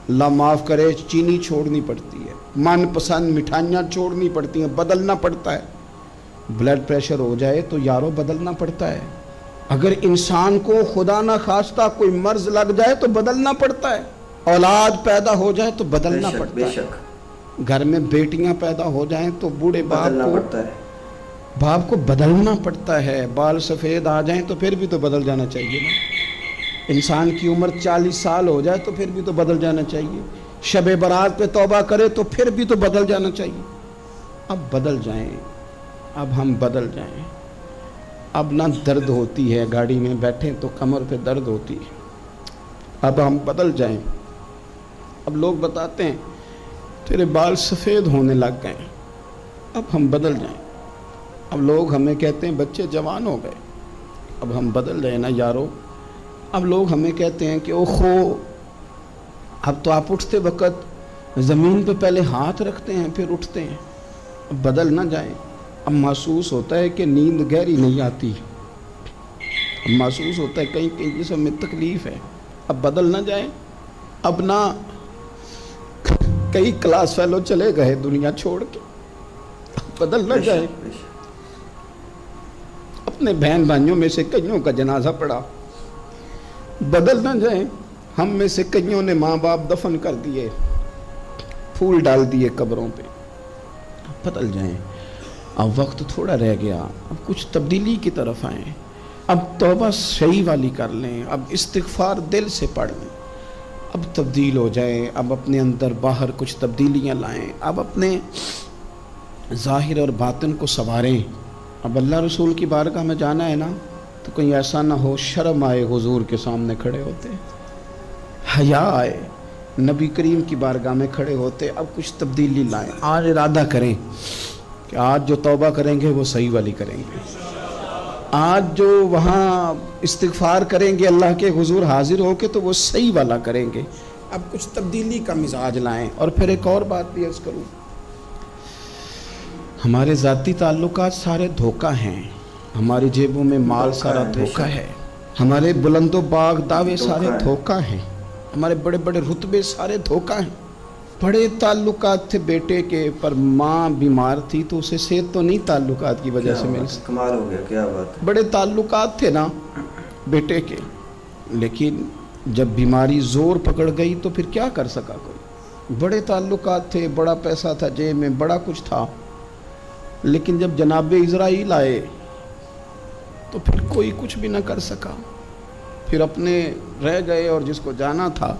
अल्लाह माफ़ करे, चीनी छोड़नी पड़ती है, मन पसंद मिठाइयाँ छोड़नी पड़ती हैं, बदलना पड़ता है। ब्लड प्रेशर हो जाए तो यारो बदलना पड़ता है। अगर इंसान को खुदा ना खास्ता कोई मर्ज लग जाए तो बदलना पड़ता है। औलाद पैदा हो जाए तो बदलना पड़ता है। घर में बेटियां पैदा हो जाएं तो बूढ़े बाप को बदलना पड़ता है। बाल सफ़ेद आ जाएं तो फिर भी तो बदल जाना चाहिए ना। इंसान की उम्र 40 साल हो जाए तो फिर भी तो बदल जाना चाहिए। शब बरात पे तौबा करे तो फिर भी तो बदल जाना चाहिए। अब बदल जाएं, अब हम बदल जाएं। अब ना दर्द होती है, गाड़ी में बैठे तो कमर पे दर्द होती है। अब हम बदल जाएं। अब लोग बताते हैं तेरे बाल सफ़ेद होने लग गए, अब हम बदल जाएं। अब लोग हमें कहते हैं बच्चे जवान हो गए, अब हम बदल जाएं ना यारो। अब लोग हमें कहते हैं कि ओहो, अब तो आप उठते वक्त ज़मीन पे पहले हाथ रखते हैं फिर उठते हैं। अब बदल ना जाएं। अब महसूस होता है कि नींद गहरी नहीं आती, अब महसूस होता है कहीं कहीं जिस्म में तकलीफ़ है। अब बदल ना जाएं। अब ना कई क्लास फेलो चले गए दुनिया छोड़ के, बदल ना जाए। अपने बहन भाइयों में से कईयों का जनाजा पड़ा, बदल ना जाए। हम में से कईयों ने माँ बाप दफन कर दिए, फूल डाल दिए कब्रों पे, बदल जाएं। अब वक्त थोड़ा रह गया, अब कुछ तब्दीली की तरफ आएँ। अब तौबा सही वाली कर लें, अब इस्तिग़फ़ार दिल से पढ़ लें, अब तब्दील हो जाएं। अब अपने अंदर बाहर कुछ तब्दीलियाँ लाएं, अब अपने ज़ाहिर और बातिन को संवारें। अब अल्लाह रसूल की बारगाह में जाना है ना, तो कहीं ऐसा ना हो शर्म आए हुजूर के सामने खड़े होते, हया आए नबी करीम की बारगाह में खड़े होते। अब कुछ तब्दीली लाएं। आज इरादा करें कि आज जो तौबा करेंगे वो सही वाली करेंगे। आज जो वहाँ इस्तिग़फ़ार करेंगे अल्लाह के हुजूर हाजिर होके तो वो सही वाला करेंगे। अब कुछ तब्दीली का मिजाज लाएं। और फिर एक और बात भी अर्ज़ करूँ, हमारे ज़ाती ताल्लुकात सारे धोखा हैं, हमारी जेबों में माल सारा धोखा है, हमारे बुलंदो बाग दावे सारे धोखा हैं, हमारे बड़े बड़े रुतबे सारे धोखा हैं। बड़े ताल्लुकात थे बेटे के, पर माँ बीमार थी तो उसे सेहत तो नहीं ताल्लुकात की वजह से मिल सकी। कमाल हो गया, क्या बात है। बड़े ताल्लुकात थे ना बेटे के, लेकिन जब बीमारी ज़ोर पकड़ गई तो फिर क्या कर सका कोई। बड़े ताल्लुकात थे, बड़ा पैसा था जेब में, बड़ा कुछ था, लेकिन जब जनाब इज़राइल आए तो फिर कोई कुछ भी ना कर सका। फिर अपने रह गए और जिसको जाना था